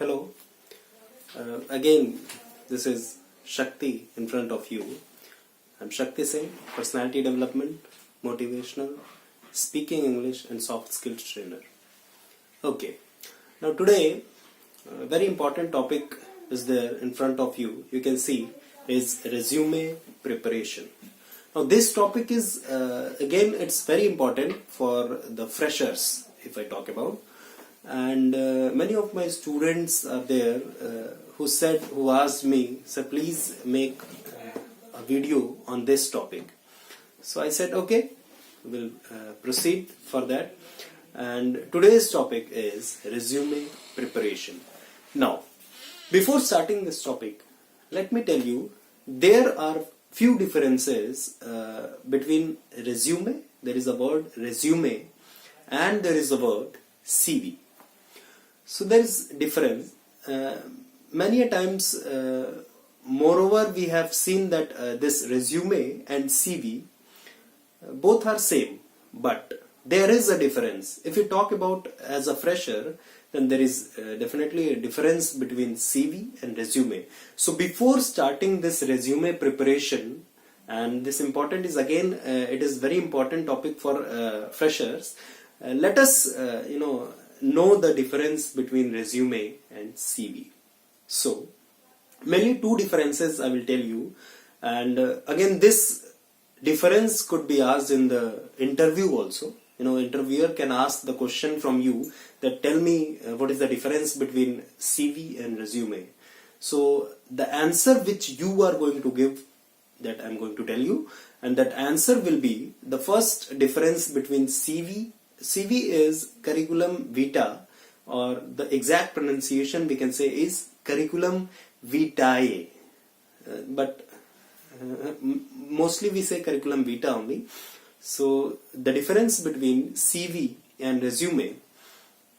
Hello. Again, this is Shakti in front of you. I'm Shakti Singh, personality development, motivational, speaking English and soft skills trainer. Okay. Now today, a very important topic is there in front of you. You can see is resume preparation. Now this topic is again it's very important for the freshers if I talk about. And many of my students are there who asked me, sir, please make a video on this topic. So I said, okay, we'll proceed for that. And today's topic is resume preparation. Now, before starting this topic, let me tell you, there are few differences between resume, there is a word resume, and there is a word CV. So there is difference. Many a times, moreover, we have seen that this resume and CV both are same, but there is a difference. If you talk about as a fresher, then there is definitely a difference between CV and resume. So before starting this resume preparation, and this important is again, it is very important topic for freshers. Let us, know the difference between resume and CV. So, mainly two differences I will tell you, and again this difference could be asked in the interview also. Interviewer can ask the question from you that tell me what is the difference between CV and resume. So, the answer which you are going to give, that I am going to tell you, and that answer will be the first difference between CV. CV is curriculum vitae, or the exact pronunciation we can say is curriculum vitae, but mostly we say curriculum vitae only. So the difference between CV and resume,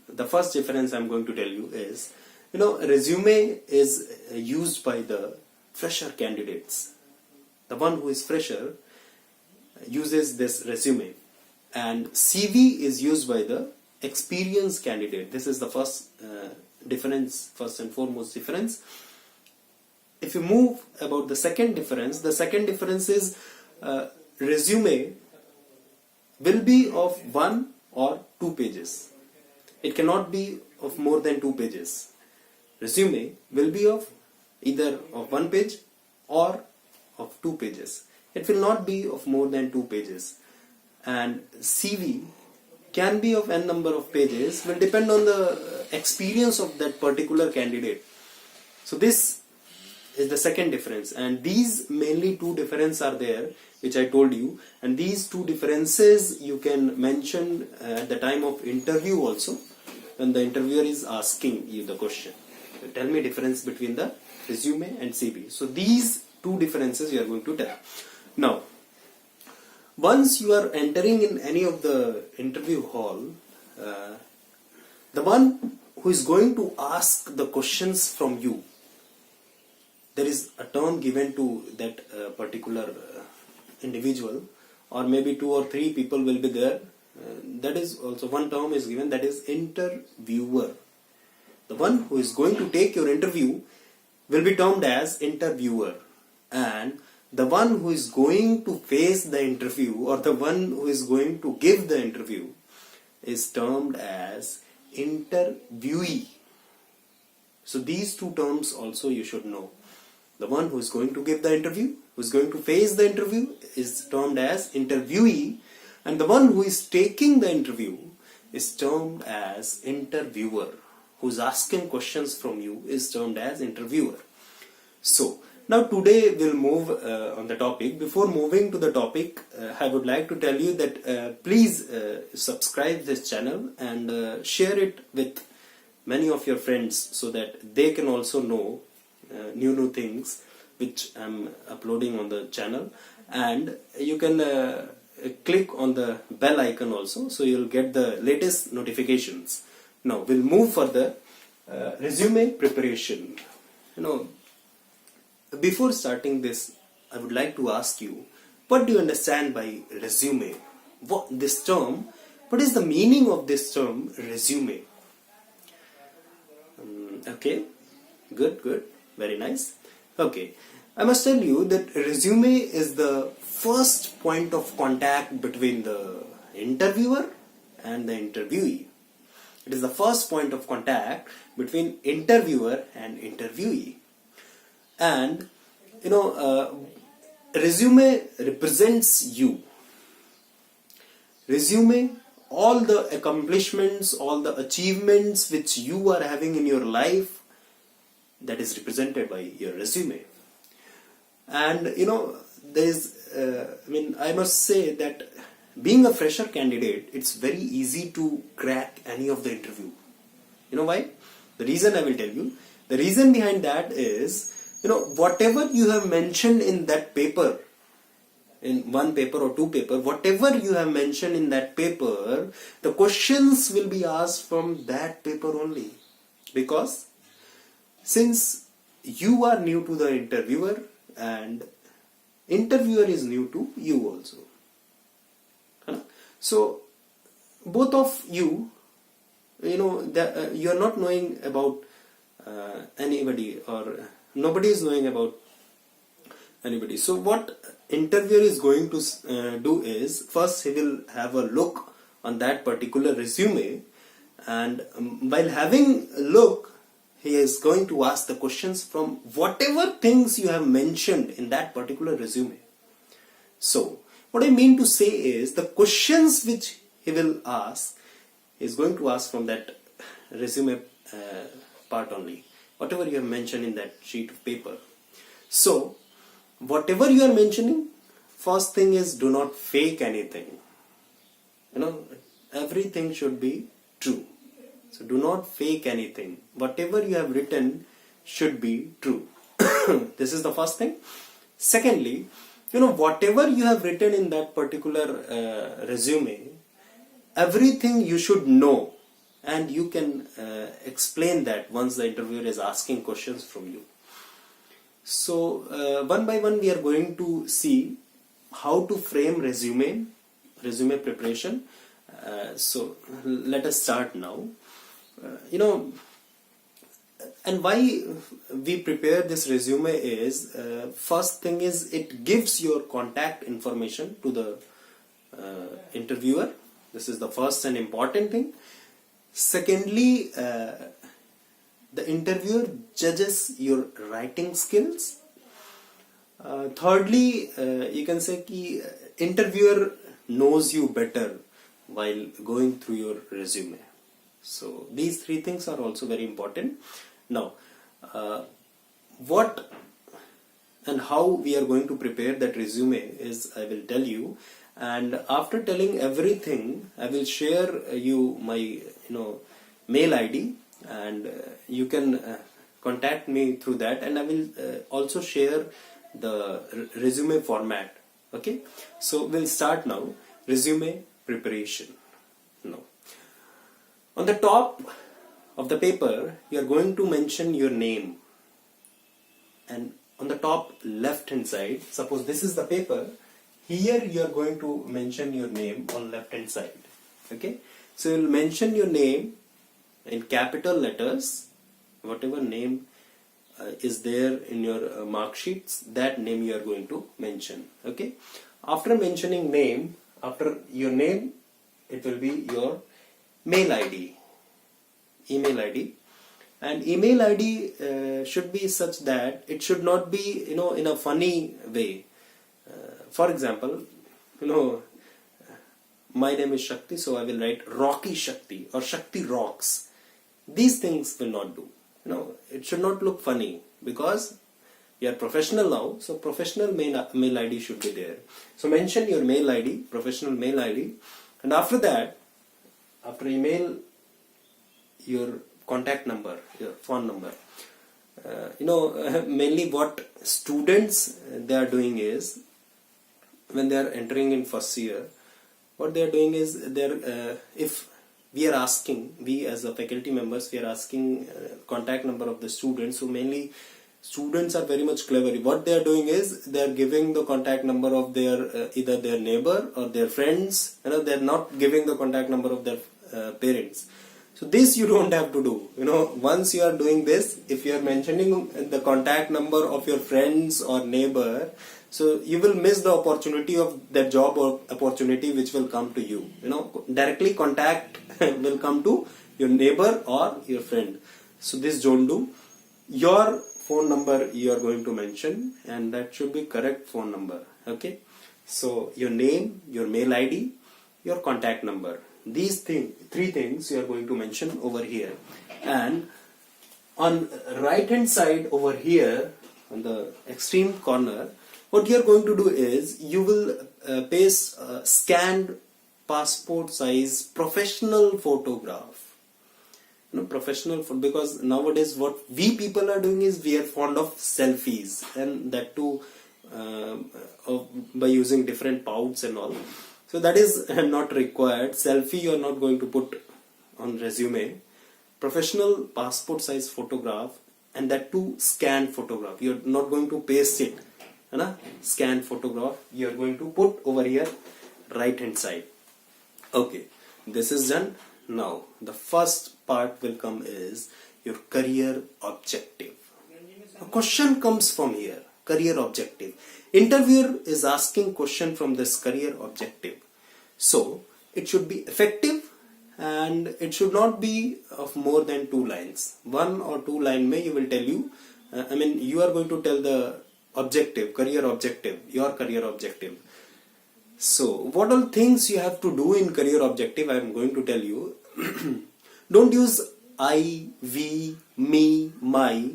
the first difference I'm going to tell you is, resume is used by the fresher candidates. The one who is fresher uses this resume. And CV is used by the experienced candidate. This is the first difference, first and foremost difference. If you move about the second difference is resume will be of 1 or 2 pages. It cannot be of more than 2 pages. Resume will be of either of 1 page or of 2 pages. It will not be of more than 2 pages. And CV can be of n number of pages, will depend on the experience of that particular candidate. So this is the second difference, and these mainly two differences are there which I told you, and these two differences you can mention at the time of interview also, when the interviewer is asking you the question. So tell me difference between the resume and CV. So these two differences you are going to tell. Now, once you are entering in any of the interview hall, the one who is going to ask the questions from you, there is a term given to that particular individual, or maybe 2 or 3 people will be there. That is also one term is given, that is interviewer. The one who is going to take your interview will be termed as interviewer, and the one who is going to face the interview, or the one who is going to give the interview, is termed as interviewee. So these two terms also you should know. The one who is going to give the interview, who is going to face the interview, is termed as interviewee, and the one who is taking the interview is termed as interviewer. Who is asking questions from you is termed as interviewer. So now today we'll move on the topic. Before moving to the topic, I would like to tell you that please subscribe this channel and share it with many of your friends so that they can also know new things which I'm uploading on the channel. And you can click on the bell icon also, so you'll get the latest notifications. Now we'll move further. Resume preparation. Before starting this, I would like to ask you, what do you understand by resume? What is the meaning of this term resume? Okay, good, very nice. Okay, I must tell you that resume is the first point of contact between the interviewer and the interviewee. It is the first point of contact between interviewer and interviewee. And resume represents you. Resume, all the accomplishments, all the achievements which you are having in your life, that is represented by your resume. And there is I must say that being a fresher candidate, it's very easy to crack any of the interview. You know why? The reason I will tell you. The reason behind that is, whatever you have mentioned in that paper, in one paper or two paper, whatever you have mentioned in that paper, the questions will be asked from that paper only. Because since you are new to the interviewer and interviewer is new to you also. So both of you, you are not knowing about anybody, or nobody is knowing about anybody. So what interviewer is going to do is, first he will have a look on that particular resume, and while having a look, he is going to ask the questions from whatever things you have mentioned in that particular resume. So what I mean to say is, the questions which he will ask, he is going to ask from that resume part only, whatever you have mentioned in that sheet of paper. So whatever you are mentioning, first thing is, do not fake anything. Everything should be true. So do not fake anything. Whatever you have written should be true. This is the first thing. Secondly, whatever you have written in that particular resume, everything you should know, and you can explain that once the interviewer is asking questions from you. So one by one we are going to see how to frame resume preparation. So let us start now. And why we prepare this resume is, first thing is, it gives your contact information to the interviewer. This is the first and important thing. Secondly, the interviewer judges your writing skills. Thirdly, you can say ki interviewer knows you better while going through your resume. So these three things are also very important. Now, what and how we are going to prepare that resume is, I will tell you. And after telling everything, I will share you my mail ID, and you can contact me through that, and I will also share the resume format. Okay, so we'll start now. Resume preparation. Now, on the top of the paper, you are going to mention your name, and on the top left hand side, suppose this is the paper, here you are going to mention your name on left hand side. Okay, so you will mention your name in capital letters, whatever name is there in your mark sheets, that name you are going to mention. Okay, after mentioning name, after your name, it will be your mail ID, email ID, and email ID should be such that it should not be in a funny way. For example, my name is Shakti, so I will write Rocky Shakti or Shakti Rocks. These things will not do. It should not look funny, because you are professional now, so professional mail ID should be there. So mention your mail ID, professional mail ID, and after that, after email, your contact number, your phone number. Mainly what students they are doing is, when they are entering in first year, what they are doing is, if we are asking, we as the faculty members, we are asking contact number of the students. So mainly students are very much clever. What they are doing is, they are giving the contact number of their either their neighbor or their friends. They are not giving the contact number of their parents. So this you don't have to do. Once you are doing this, if you are mentioning the contact number of your friends or neighbor, so you will miss the opportunity of that job or opportunity which will come to you. Directly contact will come to your neighbor or your friend. So this don't do. Your phone number you are going to mention, and that should be correct phone number. Okay. So your name, your mail ID, your contact number. These three things you are going to mention over here. And on right hand side over here, on the extreme corner, what you are going to do is you will paste a scanned passport size professional photograph. Professional because nowadays what we people are doing is we are fond of selfies, and that too by using different pouts and all. So that is not required. Selfie you are not going to put on resume. Professional passport size photograph, and that too scanned photograph. You are not going to paste it. Scanned photograph you are going to put over here right hand side. Okay, this is done. Now the first part will come is your career objective. A question comes from here. Career objective. Interviewer is asking question from this career objective. So it should be effective, and it should not be of more than 2 lines. 1 or 2 line may you will tell you. You are going to tell the objective, career objective, your career objective. So what all things you have to do in career objective I am going to tell you. Don't use I, we, me, my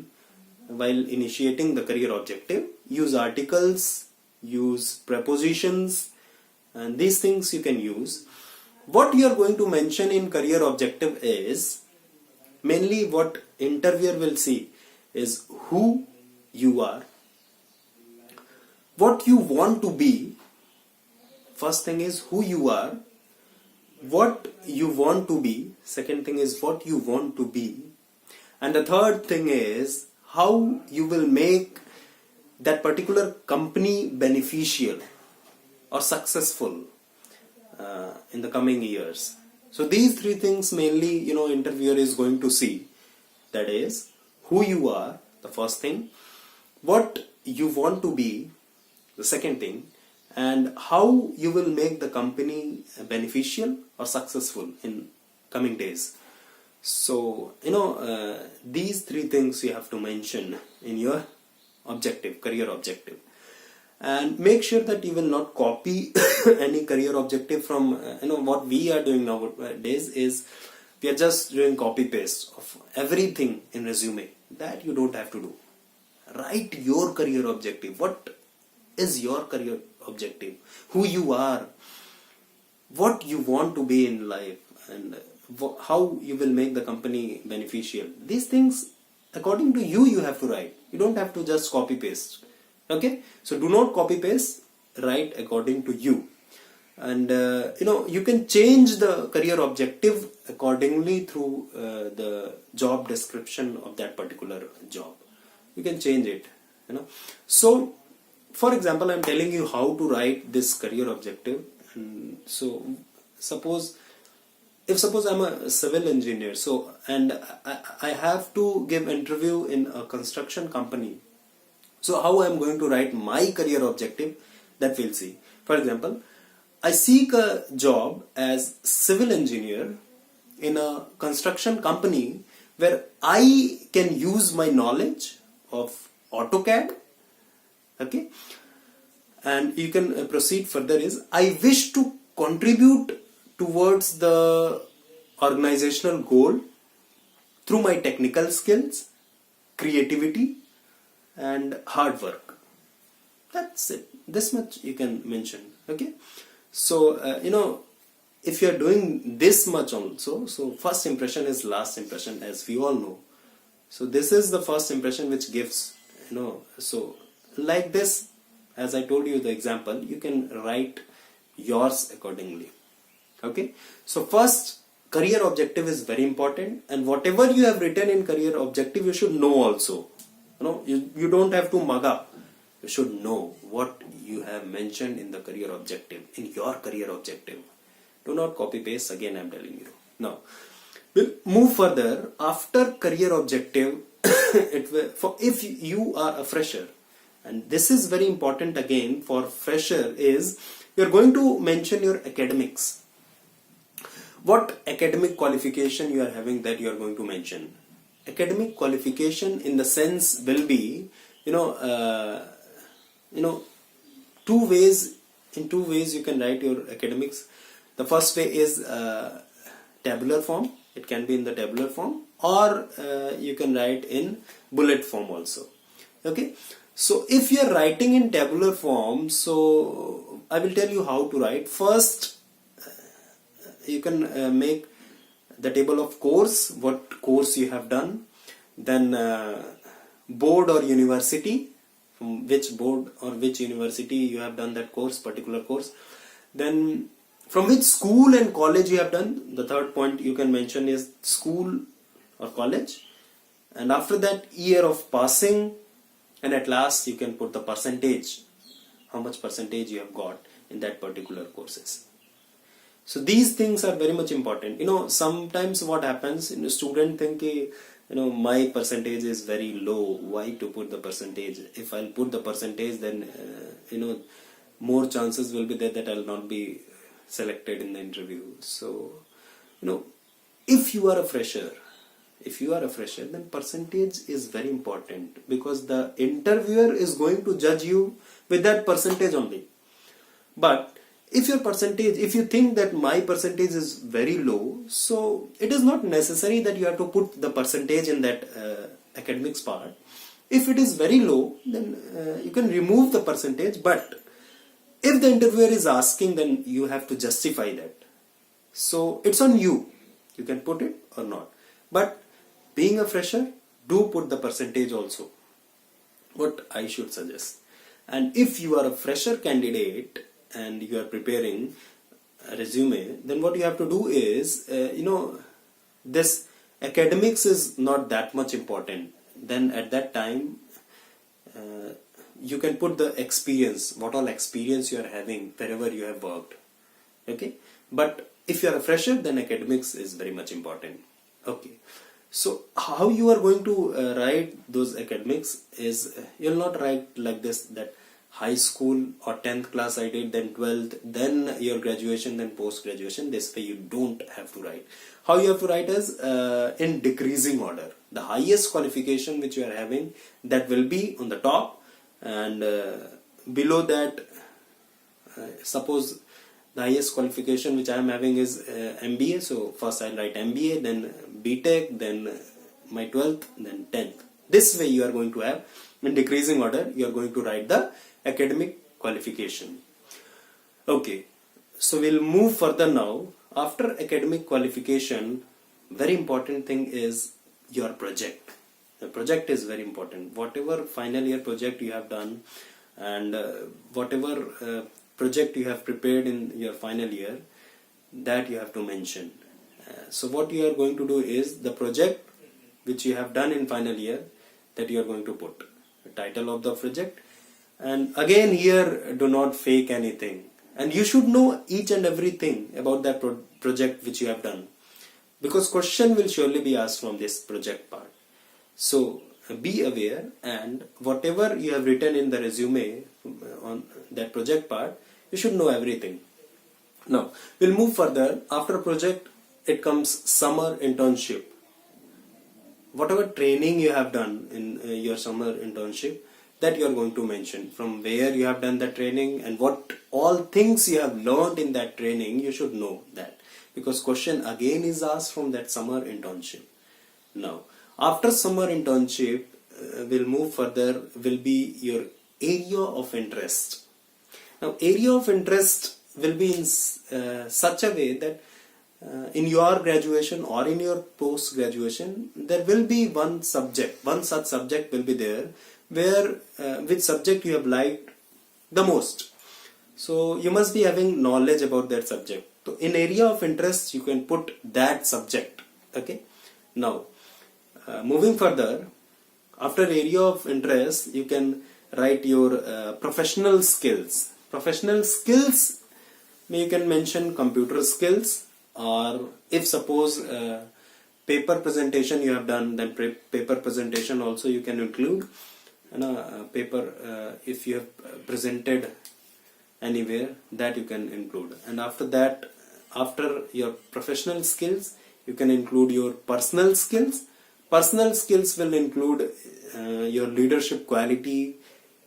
while initiating the career objective. Use articles, use prepositions, and these things you can use. What you are going to mention in career objective is mainly what interviewer will see is who you are, what you want to be. First thing is who you are, what you want to be. Second thing is what you want to be, and the third thing is how you will make that particular company beneficial or successful in the coming years. So these 3 things mainly interviewer is going to see. That is who you are, the first thing, what you want to be, the second thing, and how you will make the company beneficial or successful in coming days. So these 3 things you have to mention in your objective, career objective. And make sure that you will not copy any career objective from what we are doing nowadays is we are just doing copy paste of everything in resume. That you don't have to do. Write your career objective. What is your career objective? Who you are, what you want to be in life, and how you will make the company beneficial. These things according to you have to write. You don't have to just copy paste. Okay, so do not copy paste, write according to you. And you can change the career objective accordingly through the job description of that particular job. You can change it. So for example, I am telling you how to write this career objective. And so suppose I'm a civil engineer, so and I have to give interview in a construction company. So how I am going to write my career objective, that we'll see. For example, I seek a job as civil engineer in a construction company where I can use my knowledge of AutoCAD. Okay, and you can proceed further is I wish to contribute towards the organizational goal through my technical skills, creativity, and hard work. That's it. This much you can mention. Okay, so if you are doing this much also, so first impression is last impression, as we all know. So this is the first impression which gives, so like this, as I told you the example, you can write yours accordingly. Okay, so first career objective is very important, and whatever you have written in career objective you should know also. You don't have to mug up. You should know what you have mentioned in the career objective, in your career objective. Do not copy paste, again I am telling you. Now We'll move further. After career objective, if you are a fresher, and this is very important again for fresher, is you're going to mention your academics. What academic qualification you are having, that you are going to mention. Academic qualification in the sense will be, two ways. In two ways you can write your academics. The first way is tabular form. It can be in the tabular form, or you can write in bullet form also. Okay. So if you are writing in tabular form, so I will tell you how to write. First, you can make the table of course, what course you have done, then board or university, from which board or which university you have done that course, particular course, then from which school and college you have done. The third point you can mention is school or college, and after that year of passing, and at last you can put the percentage, how much percentage you have got in that particular courses. So these things are very much important. Sometimes what happens, student think, my percentage is very low, why to put the percentage? If I'll put the percentage, then more chances will be there that I'll not be selected in the interview. So if you are a fresher, then percentage is very important, because the interviewer is going to judge you with that percentage only. But if you think that my percentage is very low, so it is not necessary that you have to put the percentage in that academics part. If it is very low, then you can remove the percentage, but if the interviewer is asking, then you have to justify that. So it's on you. You can put it or not. But being a fresher, do put the percentage also. What I should suggest. And if you are a fresher candidate and you are preparing a resume, then what you have to do is, this academics is not that much important. Then at that time, you can put the experience, what all experience you are having wherever you have worked. Okay. But if you are a fresher, then academics is very much important. Okay. So how you are going to write those academics is, you'll not write like this, that high school or 10th class I did, then 12th, then your graduation, then post graduation. This way you don't have to write. How you have to write is in decreasing order. The highest qualification which you are having, that will be on the top, and below that, suppose the highest qualification which I am having is MBA. So first I'll write MBA, then BTech, then my 12th, then 10th. This way you are going to have, in decreasing order, you are going to write the academic qualification. Okay, so we'll move further now. After academic qualification, very important thing is your project. The project is very important. Whatever final year project you have done, and whatever project you have prepared in your final year, that you have to mention. So what you are going to do is the project which you have done in final year, that you are going to put the title of the project. And again here, do not fake anything, and you should know each and everything about that project which you have done, because question will surely be asked from this project part. So be aware, and whatever you have written in the resume on that project part, you should know everything. Now we'll move further. After project, it comes summer internship. Whatever training you have done in your summer internship, that you are going to mention, from where you have done the training and what all things you have learned in that training. You should know that, because question again is asked from that summer internship. Now after summer internship, we'll move further, will be your area of interest. Now area of interest will be in such a way that in your graduation or in your post graduation, there will be one such subject will be there, where which subject you have liked the most. So you must be having knowledge about that subject. So in area of interest, you can put that subject. Okay. Now moving further, after area of interest, you can write your professional skills. Professional skills, you can mention computer skills, or if suppose paper presentation you have done, then paper presentation also you can include. Paper if you have presented anywhere, that you can include. And after that, after your professional skills, you can include your personal skills. Personal skills will include your leadership quality,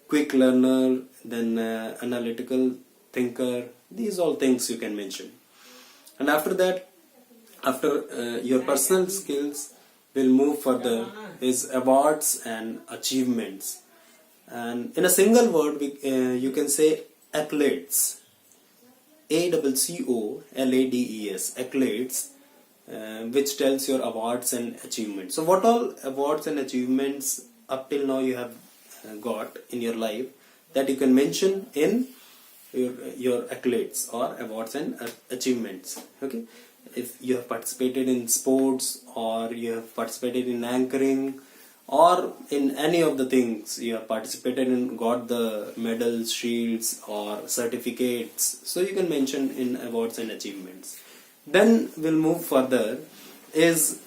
quick learner, then analytical thinker. These all things you can mention. And after that, after your personal skills, will move further is awards and achievements. And in a single word, you can say accolades. ACCOLADES, accolades, which tells your awards and achievements. So what all awards and achievements up till now you have got in your life, that you can mention in your accolades or awards and achievements. Okay, if you have participated in sports, or you have participated in anchoring, or in any of the things you have participated in, got the medals, shields or certificates, so you can mention in awards and achievements. Then we'll move further is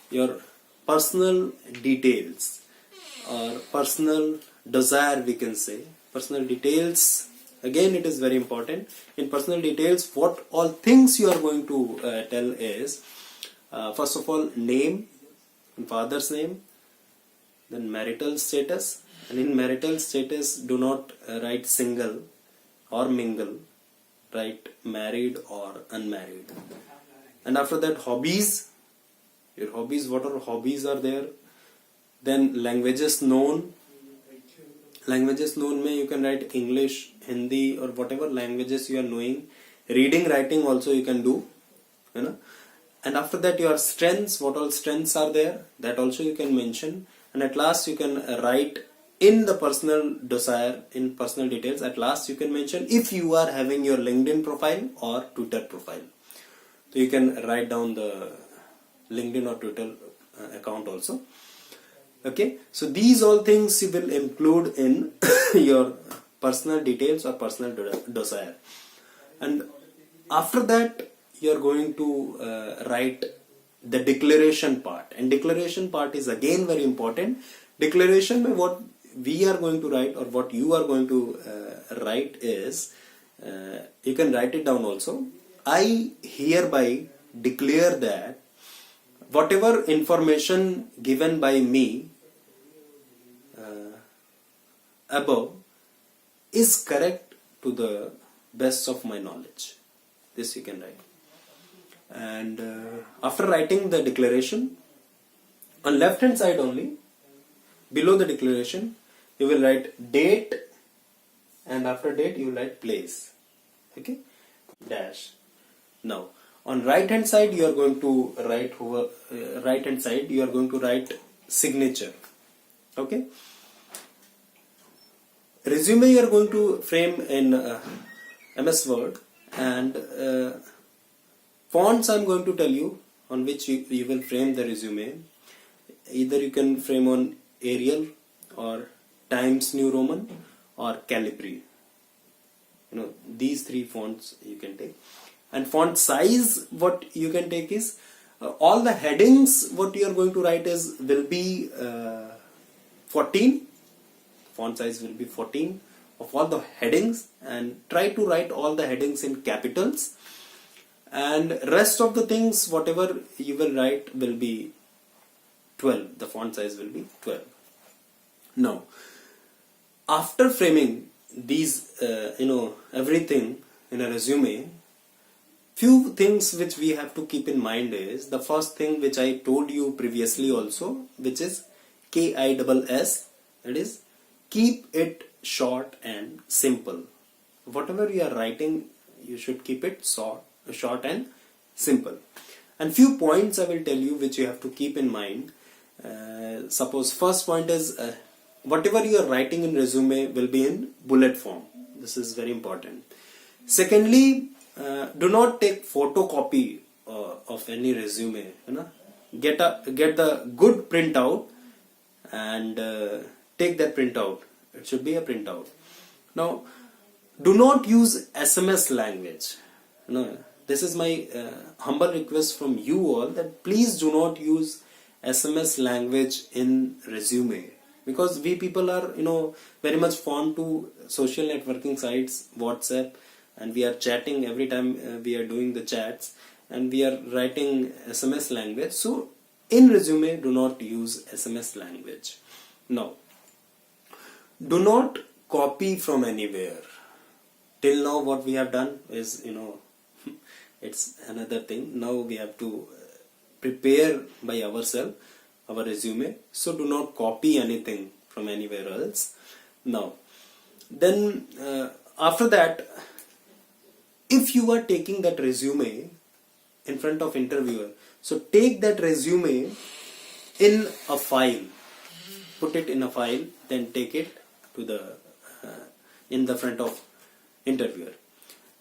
your personal details or personal desire, we can say. Personal details, again it is very important. In personal details, what all things you are going to tell is, first of all, name, father's name, then marital status. And in marital status, do not write single or mingle, write married or unmarried. And after that, hobbies, your hobbies, what are hobbies are there. Then languages known. Languages known may you can write English, Hindi, or whatever languages you are knowing. Reading, writing also you can do, And after that, your strengths, what all strengths are there, that also you can mention. And at last you can write in the personal desire, in personal details, at last you can mention if you are having your LinkedIn profile or Twitter profile. So you can write down the LinkedIn or Twitter account also. Okay, so these all things you will include in your personal details or personal desire. And after that, you are going to write the declaration part. And declaration part is again very important. Declaration, what we are going to write or what you are going to write is, you can write it down also. I hereby declare that whatever information given by me above is correct to the best of my knowledge. This you can write. And after writing the declaration, on left hand side only, below the declaration, you will write date, and after date you will write place. Okay, dash. Now on right hand side you are going to write right hand side you are going to write signature. Okay. Resume you are going to frame in MS Word, and fonts I am going to tell you on which you will frame the resume. Either you can frame on Arial or Times New Roman or Calibri. These three fonts you can take. And font size, what you can take is all the headings what you are going to write will be 14. Font size will be 14 of all the headings, and try to write all the headings in capitals, and rest of the things whatever you will write will be 12. The font size will be 12. Now after framing these everything in a resume, few things which we have to keep in mind is, the first thing which I told you previously also, which is KISS, that is, keep it short and simple. Whatever you are writing, you should keep it short and simple. And few points I will tell you which you have to keep in mind. Suppose first point is, whatever you are writing in resume will be in bullet form. This is very important. Secondly, do not take photocopy of any resume. Get the good printout and take that printout. It should be a printout. Now, do not use SMS language. this is my humble request from you all, that please do not use SMS language in resume, because we people are very much fond to social networking sites, WhatsApp, and we are chatting every time we are doing the chats, and we are writing SMS language. So in resume, do not use SMS language. Now, do not copy from anywhere. Till now what we have done is, it's another thing. Now we have to prepare by ourselves our resume. So do not copy anything from anywhere else. Now, then after that, if you are taking that resume in front of interviewer, so take that resume in a file, put it in a file, then take it to the in the front of interviewer.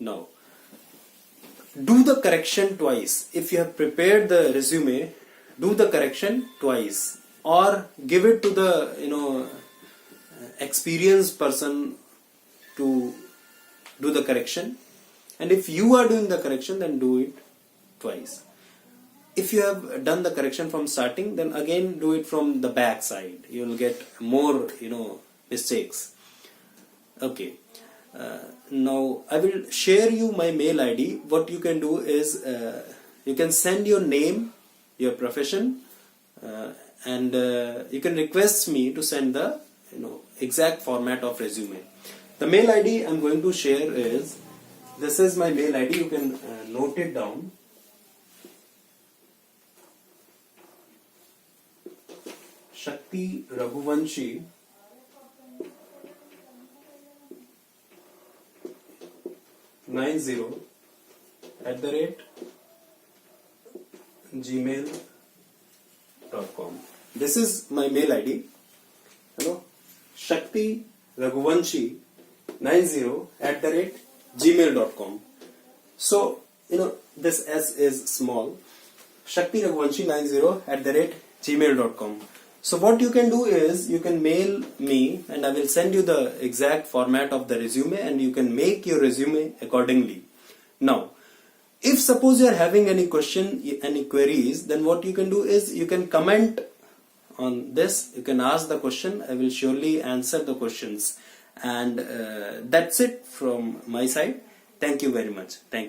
Now, do the correction twice. If you have prepared the resume, do the correction twice, or give it to the experienced person to do the correction. And if you are doing the correction, then do it twice. If you have done the correction from starting, then again do it from the back side. You will get more mistakes. Okay. Now I will share you my mail ID. What you can do is you can send your name, your profession, and you can request me to send the exact format of resume. The mail ID I'm going to share is, this is my mail ID. You can note it down. Shakti Raghuvanshi @gmail.com. This is my mail ID. Shakti Raghuvanshi 90@gmail.com. So this S is small. Shakti Raghuvanshi 90@gmail.com. So what you can do is, you can mail me and I will send you the exact format of the resume, and you can make your resume accordingly. Now, if suppose you are having any question, any queries, then what you can do is, you can comment on this, you can ask the question, I will surely answer the questions. And that's it from my side. Thank you very much. Thank you.